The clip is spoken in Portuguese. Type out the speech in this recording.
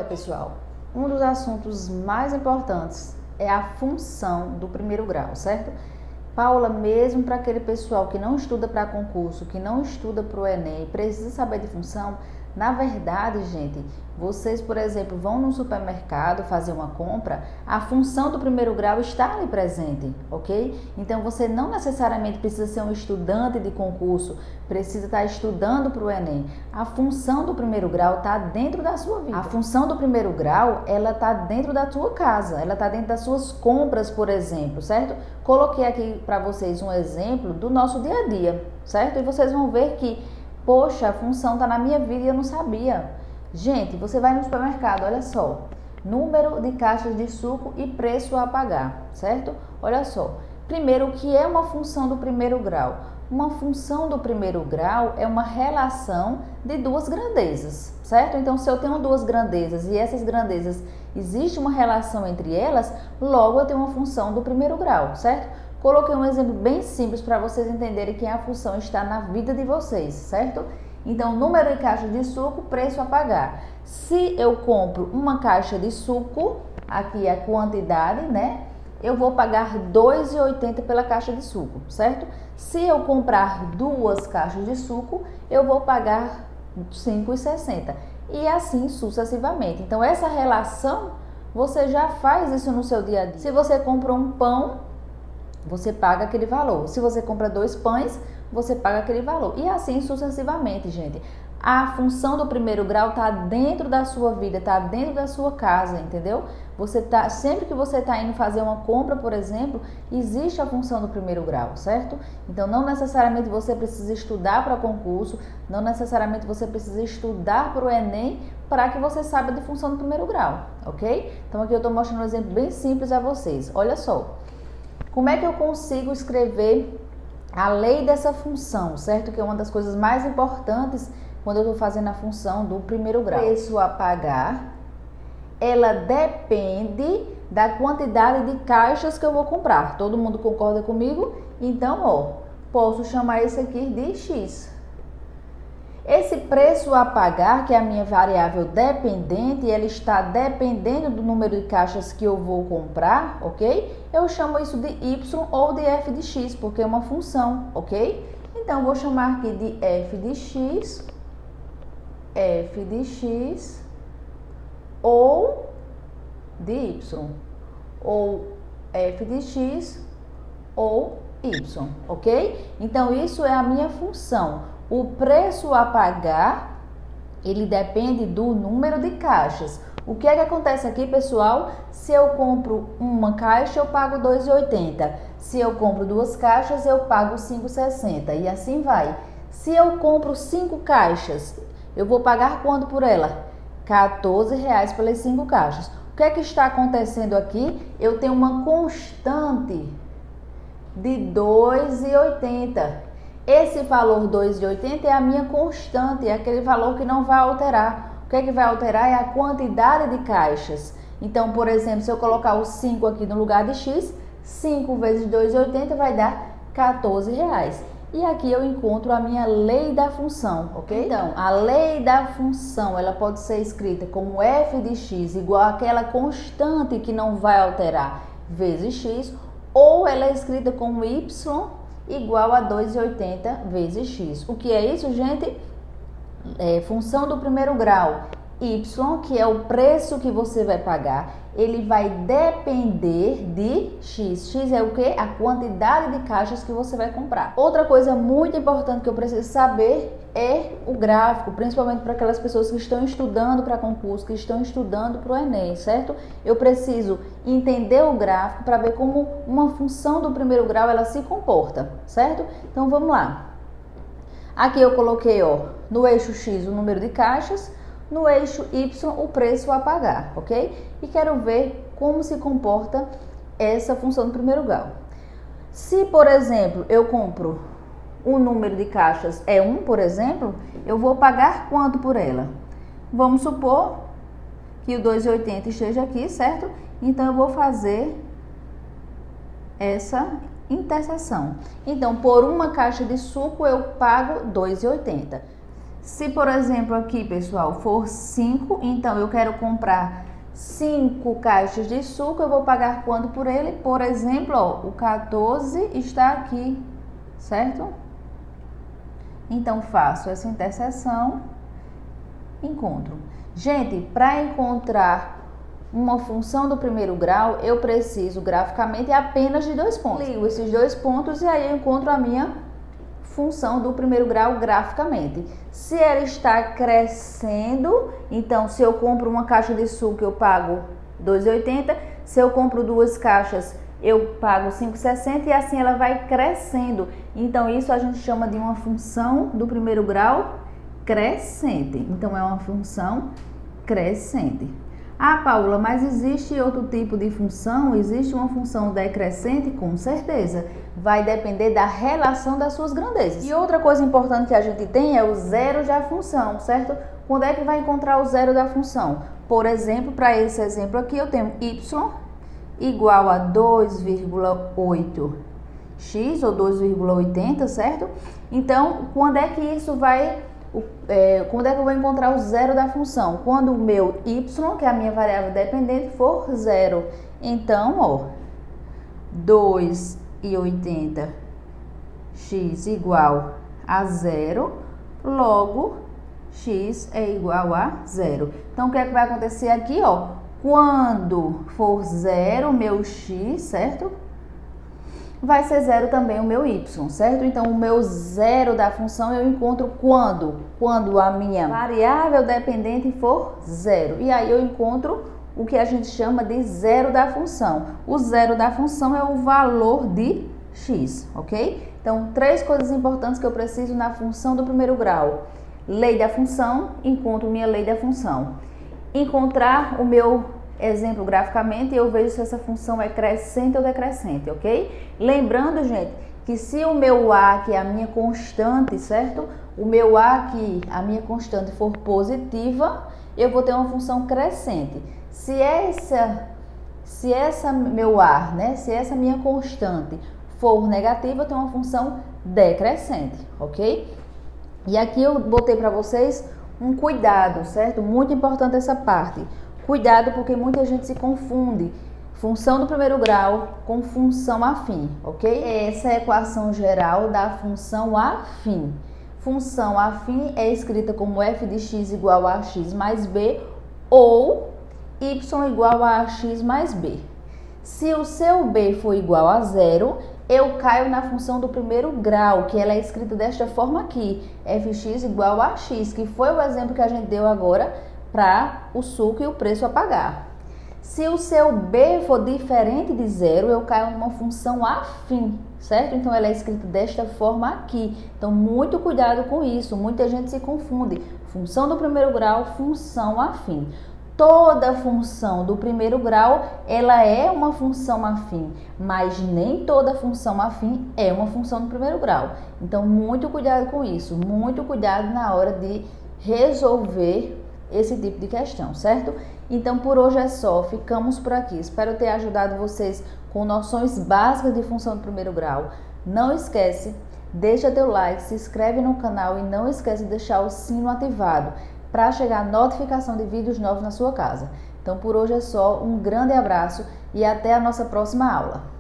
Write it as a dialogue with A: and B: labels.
A: pessoal, um dos assuntos mais importantes é a função do primeiro grau, certo? Paula, mesmo para aquele pessoal que não estuda para concurso, que não estuda para o Enem, precisa saber de função. Na verdade, gente, vocês, por exemplo, vão no supermercado fazer uma compra, a função do primeiro grau está ali presente, ok? Então, você não necessariamente precisa ser um estudante de concurso, precisa estar estudando para o Enem. A função do primeiro grau está dentro da sua vida. A função do primeiro grau, ela está dentro da sua casa, ela está dentro das suas compras, por exemplo, certo? Coloquei aqui para vocês um exemplo do nosso dia a dia, certo? E vocês vão ver que, poxa, a função está na minha vida e eu não sabia. Gente, você vai no supermercado, olha só, número de caixas de suco e preço a pagar, certo? Olha só, primeiro, o que é uma função do primeiro grau? Uma função do primeiro grau é uma relação de duas grandezas, certo? Então, se eu tenho duas grandezas e essas grandezas existe uma relação entre elas, logo eu tenho uma função do primeiro grau, certo? Coloquei um exemplo bem simples para vocês entenderem que a função está na vida de vocês, certo? Então, número de caixas de suco, preço a pagar. Se eu compro uma caixa de suco, aqui é a quantidade, né? Eu vou pagar R$ 2,80 pela caixa de suco, certo? Se eu comprar duas caixas de suco, eu vou pagar R$ 5,60 e assim sucessivamente. Então, essa relação, você já faz isso no seu dia a dia. Se você compra um pão, você paga aquele valor. Se você compra 2 pães, você paga aquele valor. E assim sucessivamente, gente. A função do primeiro grau está dentro da sua vida, está dentro da sua casa, entendeu? Sempre que você está indo fazer uma compra, por exemplo, existe a função do primeiro grau, certo? Então, não necessariamente você precisa estudar para concurso, não necessariamente você precisa estudar para o Enem para que você saiba de função do primeiro grau, ok? Então, aqui eu estou mostrando um exemplo bem simples a vocês. Olha só, como é que eu consigo escrever a lei dessa função, certo? Que é uma das coisas mais importantes quando eu estou fazendo a função do primeiro grau. Preço a pagar, ela depende da quantidade de caixas que eu vou comprar. Todo mundo concorda comigo? Então, ó, posso chamar isso aqui de X. Esse preço a pagar, que é a minha variável dependente, ela está dependendo do número de caixas que eu vou comprar, ok? Eu chamo isso de Y ou de f de x, porque é uma função, ok? Então, vou chamar aqui de f de x ou de y, ou f de x ou y, ok? Então, isso é a minha função. O preço a pagar, ele depende do número de caixas. O que é que acontece aqui, pessoal? Se eu compro uma caixa, eu pago R$ 2,80. Se eu compro 2 caixas, eu pago R$ 5,60 e assim vai. Se eu compro 5 caixas, eu vou pagar quanto por ela? R$ 14,00 pelas 5 caixas. O que é que está acontecendo aqui? Eu tenho uma constante de R$ 2,80. Esse valor 2,80 é a minha constante, é aquele valor que não vai alterar. O que é que vai alterar é a quantidade de caixas. Então, por exemplo, se eu colocar o 5 aqui no lugar de X, 5 vezes 2,80 vai dar R$ 14,00. E aqui eu encontro a minha lei da função, ok? Então, a lei da função, ela pode ser escrita como f de x igual àquela constante que não vai alterar vezes x, ou ela é escrita como y igual a 2,80 vezes x. O que é isso, gente? Função do primeiro grau. Y, que é o preço que você vai pagar, ele vai depender de X. X é o que? A quantidade de caixas que você vai comprar. Outra coisa muito importante que eu preciso saber é o gráfico, principalmente para aquelas pessoas que estão estudando para concurso, que estão estudando para o Enem, certo? Eu preciso entender o gráfico para ver como uma função do primeiro grau ela se comporta, certo? Então vamos lá. Aqui eu coloquei, ó, no eixo X o número de caixas, no eixo Y o preço a pagar, ok? E quero ver como se comporta essa função do primeiro grau. Se, por exemplo, eu compro o número de caixas é 1, por exemplo, eu vou pagar quanto por ela? Vamos supor que o 2,80 esteja aqui, certo? Então, eu vou fazer essa interseção. Então, por uma caixa de suco, eu pago R$ 2,80. Se, por exemplo, aqui, pessoal, for 5, então eu quero comprar 5 caixas de suco, eu vou pagar quanto por ele? Por exemplo, ó, o 14 está aqui, certo? Então, faço essa interseção, encontro. Gente, para encontrar uma função do primeiro grau, eu preciso graficamente apenas de 2 pontos. Ligo esses 2 pontos e aí eu encontro a minha função do primeiro grau graficamente. Se ela está crescendo, então se eu compro uma caixa de suco eu pago 2,80, se eu compro 2 caixas eu pago 5,60 e assim ela vai crescendo. Então isso a gente chama de uma função do primeiro grau crescente. Então é uma função crescente. Ah, Paula, mas existe outro tipo de função? Existe uma função decrescente? Com certeza. Vai depender da relação das suas grandezas. E outra coisa importante que a gente tem é o zero da função, certo? Quando é que vai encontrar o zero da função? Por exemplo, para esse exemplo aqui, eu tenho y igual a 2,8x ou 2,80, certo? Então, quando é que isso vai... quando é que eu vou encontrar o zero da função? Quando o meu y, que é a minha variável dependente, for zero. Então, ó, 2,80x igual a zero, logo x é igual a zero. Então, o que é que vai acontecer aqui, ó? Quando for zero, o meu x, certo? Vai ser zero também o meu y, certo? Então, o meu zero da função eu encontro quando? Quando a minha variável dependente for zero. E aí eu encontro o que a gente chama de zero da função. O zero da função é o valor de x, ok? Então, 3 coisas importantes que eu preciso na função do primeiro grau. Lei da função, encontro minha lei da função. Encontrar o meu exemplo graficamente e eu vejo se essa função é crescente ou decrescente, ok? Lembrando, gente, que se o meu A, que é a minha constante, certo? O meu A aqui, a minha constante for positiva, eu vou ter uma função crescente. Se essa meu A, né? Se essa minha constante for negativa, eu tenho uma função decrescente, ok? E aqui eu botei para vocês um cuidado, certo? Muito importante essa parte. Cuidado porque muita gente se confunde função do primeiro grau com função afim, ok? Essa é a equação geral da função afim. Função afim é escrita como f de x igual a x mais b ou y igual a x mais b. Se o seu b for igual a zero, eu caio na função do primeiro grau, que ela é escrita desta forma aqui, fx igual a x, que foi o exemplo que a gente deu agora para o suco e o preço a pagar. Se o seu b for diferente de zero, eu caio numa função afim, certo? Então, ela é escrita desta forma aqui. Então, muito cuidado com isso. Muita gente se confunde. Função do primeiro grau, função afim. Toda função do primeiro grau, ela é uma função afim, mas nem toda função afim é uma função do primeiro grau. Então, muito cuidado com isso. Muito cuidado na hora de resolver esse tipo de questão, certo? Então, por hoje é só, ficamos por aqui. Espero ter ajudado vocês com noções básicas de função do primeiro grau. Não esquece, deixa teu like, se inscreve no canal e não esquece de deixar o sino ativado para chegar notificação de vídeos novos na sua casa. Então, por hoje é só, um grande abraço e até a nossa próxima aula.